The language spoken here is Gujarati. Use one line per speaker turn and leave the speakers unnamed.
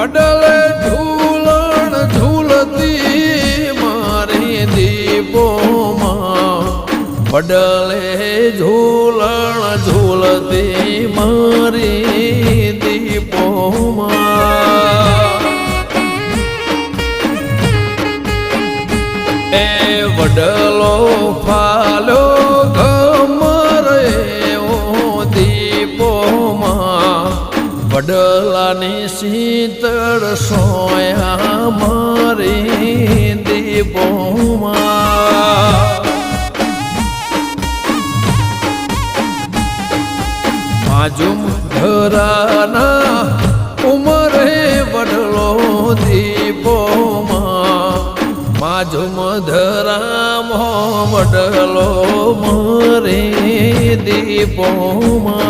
વડલે ઝૂલણ ઝૂલતી મારી દીપોમાં વડલે ઝૂલણ ઝૂલતી મારી દીપોમાં એ વડલો ફાલો ગમર એવો દીપોમાં વડલાની શીતળ સોયા મારી દીપોમાં માજુમ ઘરાના ઉમરે વડલો દીપોમાં માજુમ ધરામ વડલો મરે દીપોમાં